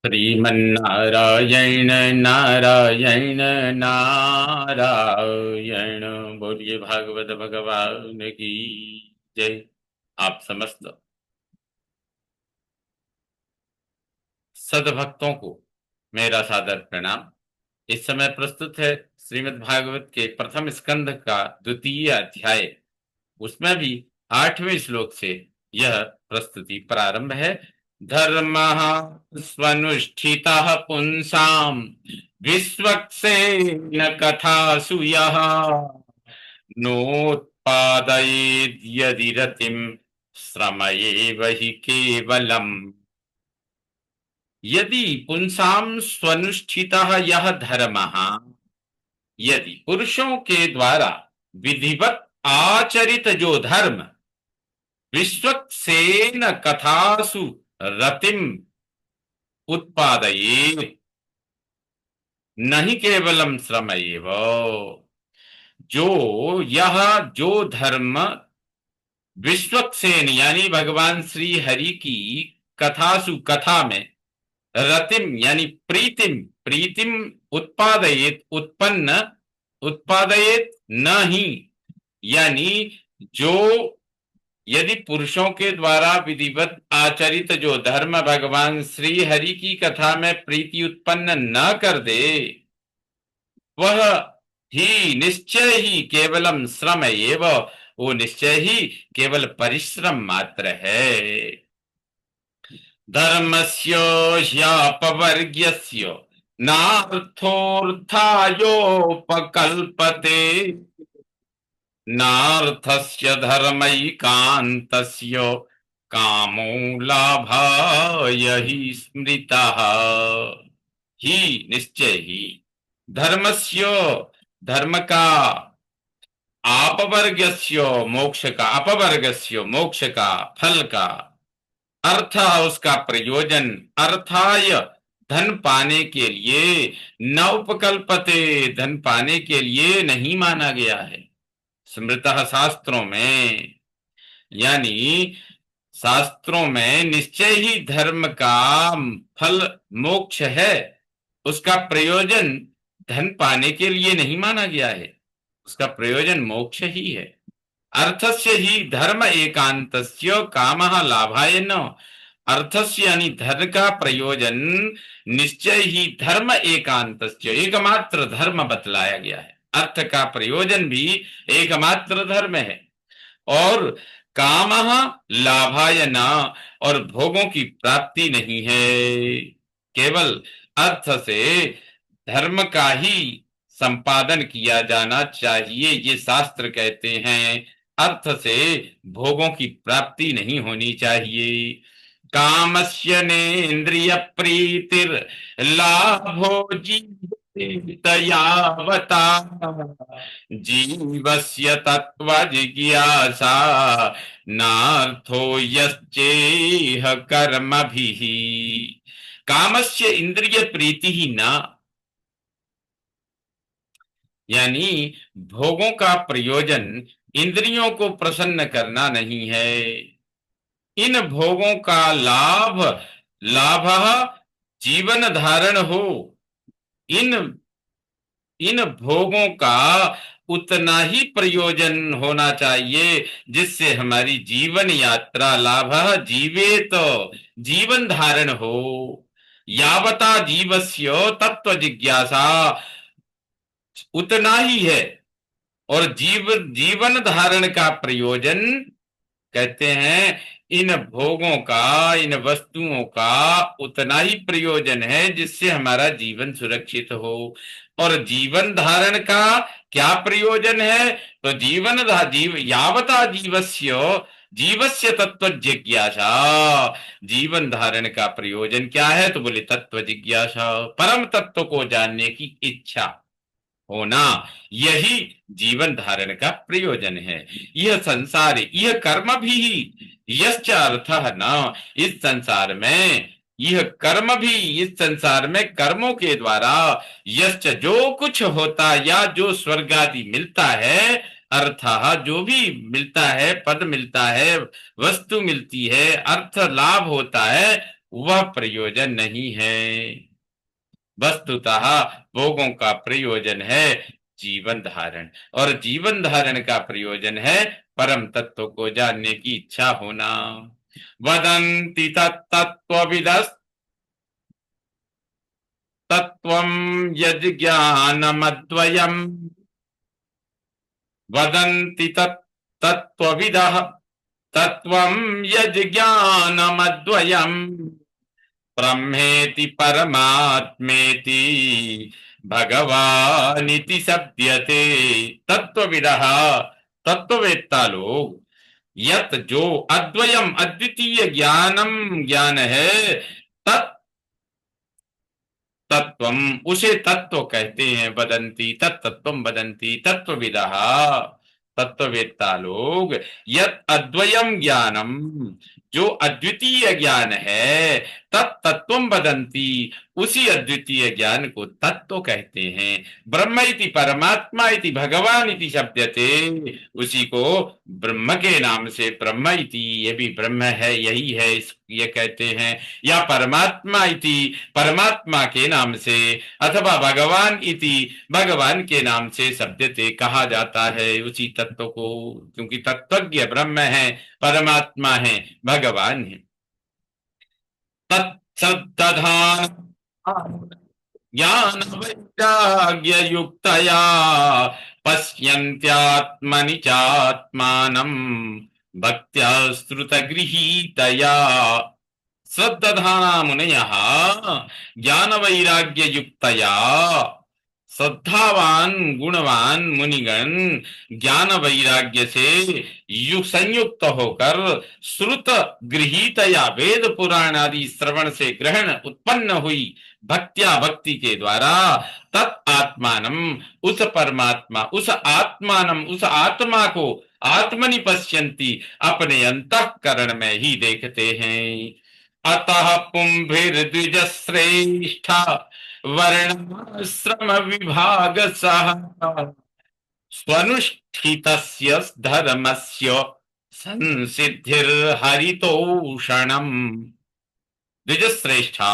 श्रीमन्नारायण नारायण नारायण। बोलिए भागवत भगवान की जय। आप समस्त सद्भक्तों को मेरा सादर प्रणाम। इस समय प्रस्तुत है श्रीमद् भागवत के प्रथम स्कंध का द्वितीय अध्याय। उसमें भी 8वें श्लोक से यह प्रस्तुति प्रारंभ है। धर्म स्वनुष्ठितः पुंसाम विश्वक्सेन कथासु यः नोत्पादयेद् यदि रतिम श्रमयेव हि केवलम्। यदि पुंसाम स्वनुष्ठितः यह धर्मः, यदि पुरुषों के द्वारा विधिवत आचरित जो धर्म विश्वक्सेन कथासु रतिम उत्पादयेत्, नहीं केवलम श्रमयेव, जो यह जो धर्म विश्वक्सेन यानी भगवान श्री हरि की कथासु कथा में रतिम यानी प्रीतिम प्रीतिम उत्पादयेत उत्पन्न उत्पादयेत नहीं, यानी जो यदि पुरुषों के द्वारा विधिवत आचरित जो धर्म भगवान श्री हरि की कथा में प्रीति उत्पन्न न कर दे, वह ही निश्चय ही केवलम श्रम एव, वो निश्चय ही केवल परिश्रम मात्र है। धर्मस्य ह्यापवर्ग्यस्य नार्थोऽर्थायोपकल्पते, नार्थस्य धर्मैकान्तस्य कामो लाभाय हि स्मृतः। ही निश्चय ही धर्मस्य धर्म का, अपवर्गस्य मोक्ष का, अपवर्गस्य मोक्ष का, फल का, अर्थ उसका प्रयोजन, अर्थाय धन पाने के लिए, न उपकल्पते धन पाने के लिए नहीं माना गया है स्मृतः शास्त्रों में। यानी शास्त्रों में निश्चय ही धर्म का फल मोक्ष है, उसका प्रयोजन धन पाने के लिए नहीं माना गया है, उसका प्रयोजन मोक्ष ही है। अर्थस्य ही धर्म एकांतस्य कामः लाभाय न, अर्थस्य यानी धर्म का प्रयोजन निश्चय ही धर्म एकांतस्य एकमात्र धर्म बतलाया गया है। अर्थ का प्रयोजन भी एकमात्र धर्म है। और कामः लाभाय न, और भोगों की प्राप्ति नहीं है। केवल अर्थ से धर्म का ही संपादन किया जाना चाहिए, ये शास्त्र कहते हैं। अर्थ से भोगों की प्राप्ति नहीं होनी चाहिए। कामस्य नेन्द्रिय प्रीतिर लाभो जीवितयावता, जीवस्य तत्व जिज्ञासा नार्थो यश्चेह कर्मभिः। कामस्य इंद्रिय प्रीति ही न, यानी भोगों का प्रयोजन इंद्रियों को प्रसन्न करना नहीं है। इन भोगों का लाभ, लाभ जीवन धारण हो, इन इन भोगों का उतना ही प्रयोजन होना चाहिए जिससे हमारी जीवन यात्रा लाभ जीवेत, जीवन धारण हो। यावता जीवस्य तत्व जिज्ञासा, उतना ही है। और जीवन धारण का प्रयोजन कहते हैं इन भोगों का, इन वस्तुओं का उतना ही प्रयोजन है जिससे हमारा जीवन सुरक्षित हो। और जीवन धारण का क्या प्रयोजन है? तो यावता जीवस्य, जीवस्य तत्व जिज्ञासा, जीवन धारण का प्रयोजन क्या है? तो बोले तत्व जिज्ञासा, परम तत्व को जानने की इच्छा होना, यही जीवन धारण का प्रयोजन है। यह संसार, यह कर्म भी यश्च अर्थ न, इस संसार में यह कर्म भी, इस संसार में कर्मों के द्वारा यश्च जो कुछ होता या जो स्वर्ग आदि मिलता है, अर्थ जो भी मिलता है, पद मिलता है, वस्तु मिलती है, अर्थ लाभ होता है, वह प्रयोजन नहीं है। वस्तुतः भोगों का प्रयोजन है जीवन धारण, और जीवन धारण का प्रयोजन है परम तत्व को जानने की इच्छा होना। वदन्ति तत्तत्त्वविदस् तत्त्वं यज्ज्ञानमद्वयम्। वदन्ति तत्त्वविदः तत्त्वं यज्ज्ञानमद्वयम्। ब्रह्मेति परमात्मेति भगवानिति शब्द्यते। तत्वविदः, तत्ववेत्ता लोग, यत जो अद्वयम अद्वितीय ज्ञानम ज्ञान है, तत् तत्वम उसे तत्व कहते हैं। वदंती तत्तत्वम वदंती तत्वविदः, तत्ववेत्ता लोग, यत अद्वयम ज्ञानम जो अद्वितीय ज्ञान है, तत्तत्वम वदंती उसी अद्वितीय ज्ञान को तत्व कहते हैं। ब्रह्म इति परमात्मा इति भगवान इति शब्दते, उसी को ब्रह्म के नाम से ब्रह्म इति, ये भी ब्रह्म है यही है ये कहते हैं, या परमात्मा इति परमात्मा के नाम से, अथवा भगवान इति भगवान के नाम से शब्दते कहा जाता है उसी तत्व को, क्योंकि तत्वज्ञ ब्रह्म है, परमात्मा है, भगवान है। तत्सदधान ज्ञान वैराग्य युक्तया पश्यन्त्यात्मनि चात्मानं भक्त्या श्रुतगृहीतया। श्रद्धाना मुनयः ज्ञान वैराग्य युक्तया, श्रद्धावान गुणवान मुनिगण ज्ञान वैराग्य से संयुक्त होकर श्रुत गृहीतया वेद पुराण आदि श्रवण से ग्रहण उत्पन्न हुई भक्त्या भक्ति के द्वारा तत् आत्मानम उस परमात्मा उस आत्मानम उस आत्मा को आत्मनि पश्यन्ति अपने अंतःकरण में ही देखते हैं। अतः पुंभिर्द्विज श्रेष्ठा वर्णाश्रम विभाग सह स्वनुष्ठितस्य धर्मस्य संसिद्धिर्हरितोषणम्। द्विजश्रेष्ठा,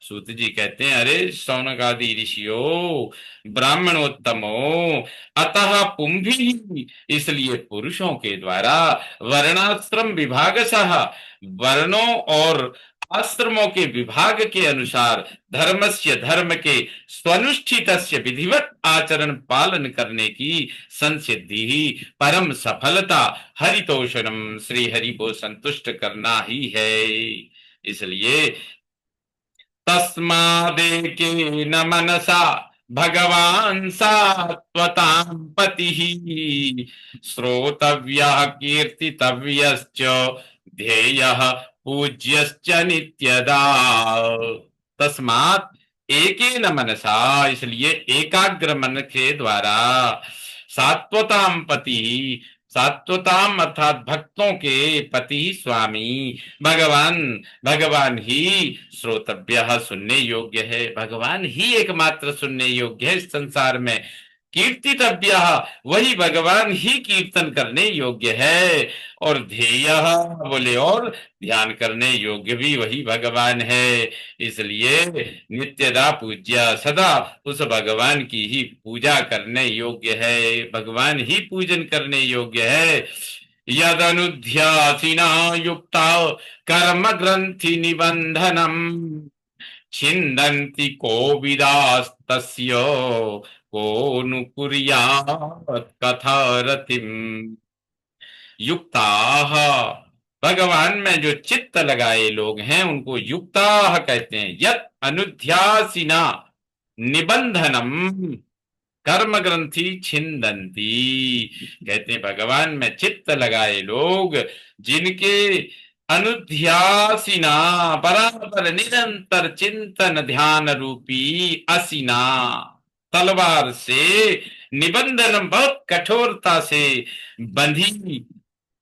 सूत जी कहते हैं, अरे शौनकादि ऋषियों ब्राह्मणोत्तमो, अतः पुंभी इसलिए पुरुषों के द्वारा वर्णाश्रम विभागशः वर्णों और आश्रमों के विभाग के अनुसार धर्मस्य धर्म के स्वनुष्ठितस्य विधिवत आचरण पालन करने की संसिद्धि ही परम सफलता हरितोषणम श्री हरि को संतुष्ट करना ही है। इसलिए तस्मादेकेन मनसा भगवान सात्वतां पतिः श्रोतव्यः कीर्तितव्यश्च ध्येयः पूज्यश्च नित्यदा। तस्मात् एकेन मनसा, इसलिए एकाग्र मन के द्वारा, सात्वतां पति, सात्वताम अर्थात भक्तों के पति स्वामी भगवान, भगवान ही श्रोतव्य सुनने योग्य है, भगवान ही एकमात्र सुनने योग्य है इस संसार में। कीर्तितव्य वही भगवान ही कीर्तन करने योग्य है, और ध्येय बोले और ध्यान करने योग्य भी वही भगवान है। इसलिए नित्यदा पूज्य सदा उस भगवान की ही पूजा करने योग्य है, भगवान ही पूजन करने योग्य है। यदनुध्यासिना युक्ता कर्म ग्रंथि निबंधनम छिन्दन्ति कोविदास्तस्य को नु कुर्यात् कथारतिम। युक्ताः, भगवान में जो चित्त लगाए लोग हैं उनको युक्ताः कहते हैं। यत् अनुध्यासिना निबंधनम कर्म ग्रंथि छिन्दन्ति, कहते हैं भगवान में चित्त लगाए लोग जिनके अनुध्यासिना बराबर निरंतर चिंतन ध्यान रूपी असिना तलवार से निबंधन बहुत कठोरता से बंधी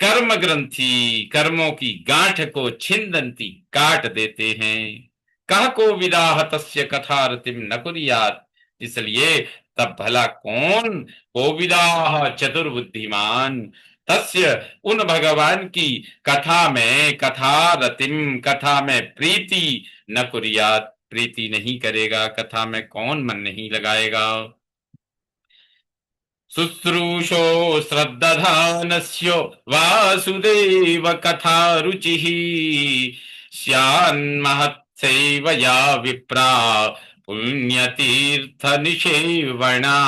कर्म ग्रंथि कर्मों की गांठ को छिन्दन्ति काट देते हैं। कह को विदाह तस्य कथारतिम न कुर्यात्, इसलिए तब भला कौन कोविदाह चतुर्बुद्धिमान तस्य उन भगवान की कथा रतिम कथा में प्रीति न कुर्यात, प्रीति नहीं करेगा, कथा में कौन मन नहीं लगाएगा। शुश्रूषो श्रद्दधानस्य वासुदेव कथा रुचिः स्यान्महत्सेवया विप्रा पुण्यतीर्थ निषेवणा।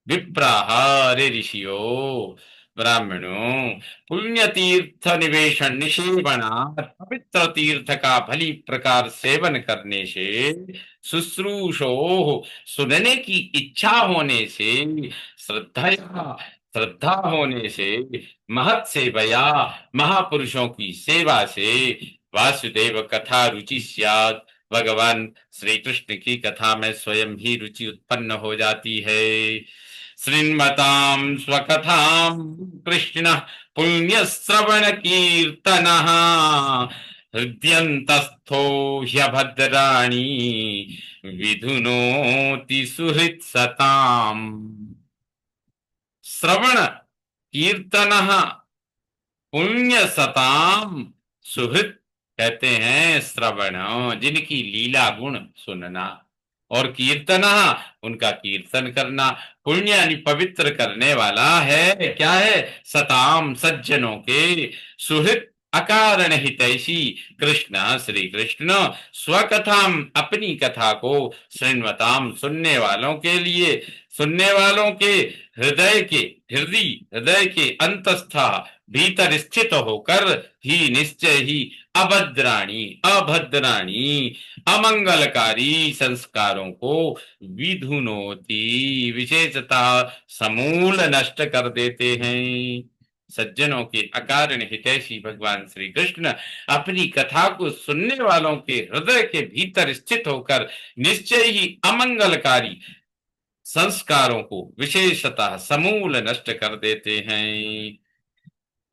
विप्राहारे ऋषियो, ब्राह्मणों, पुण्य तीर्थ निवेशन निषेवणात्, पवित्र तीर्थ का भली प्रकार सेवन करने से, शुश्रूषो, सुनने की इच्छा होने से, श्रद्धा श्रद्धा होने से, महत सेवया, महापुरुषों की सेवा से, वासुदेव कथा रुचि स्यात्, भगवान श्री कृष्ण की कथा में स्वयं ही रुचि उत्पन्न हो जाती है। श्रृण्वतां स्वकथां कृष्ण पुण्य श्रवण कीर्तन हृद्यंतस्थो ह्यभद्राणि विधुनोति सुहृत् सताम। श्रवण कीर्तन पुण्य सताम, सुहृत कहते हैं श्रवण, जिनकी लीला गुण सुनना, और कीर्तना, उनका कीर्तन करना। पुण्य यानी पवित्र करने वाला है, क्या है, सताम, सज्जनों के, सुहृत अकारण हितैषी, कृष्ण श्री कृष्ण, स्वकथाम, अपनी कथा को, श्रृण्वताम, सुनने वालों के लिए, सुनने वालों के हृदय के, हृदय के अंतस्था, भीतर स्थित होकर ही, निश्चय ही, अभद्राणी, अभद्राणी, अमंगलकारी संस्कारों को, विधुनोति, विशेषता समूल नष्ट कर देते हैं। सज्जनों के अकारण हितैषी भगवान श्री कृष्ण अपनी कथा को सुनने वालों के हृदय के भीतर स्थित होकर निश्चय ही अमंगलकारी संस्कारों को विशेषतः समूल नष्ट कर देते हैं।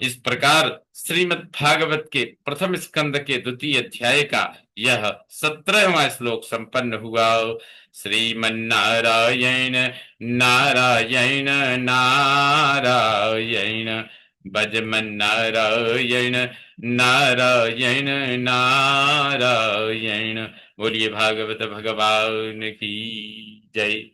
इस प्रकार श्रीमद् भागवत के प्रथम स्कंद के द्वितीय अध्याय का यह 17वां श्लोक संपन्न हुआ। श्रीमन्नारायण नारायण नारायण, भजमन नारायण नारायण नारायण। बोलिए भागवत भगवान की जय।